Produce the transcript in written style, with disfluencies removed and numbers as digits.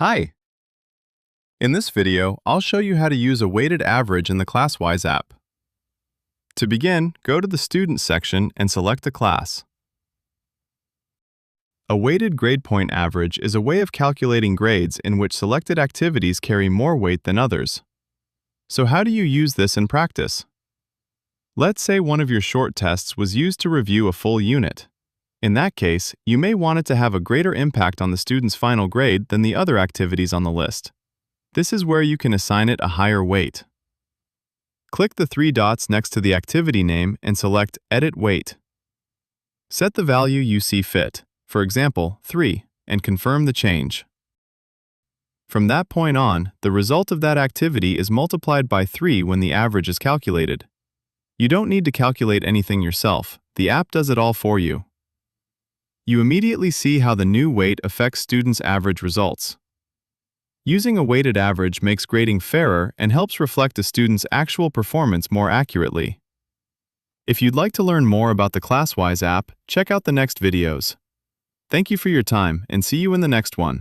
Hi! In this video, I'll show you how to use a weighted average in the Classwise app. To begin, go to the Students section and select a class. A weighted grade point average is a way of calculating grades in which selected activities carry more weight than others. So how do you use this in practice? Let's say one of your short tests was used to review a full unit. In that case, you may want it to have a greater impact on the student's final grade than the other activities on the list. This is where you can assign it a higher weight. Click the three dots next to the activity name and select Edit Weight. Set the value you see fit, for example, 3, and confirm the change. From that point on, the result of that activity is multiplied by 3 when the average is calculated. You don't need to calculate anything yourself. The app does it all for you. You immediately see how the new weight affects students' average results. Using a weighted average makes grading fairer and helps reflect a student's actual performance more accurately. If you'd like to learn more about the Classwise app, check out the next videos. Thank you for your time and see you in the next one.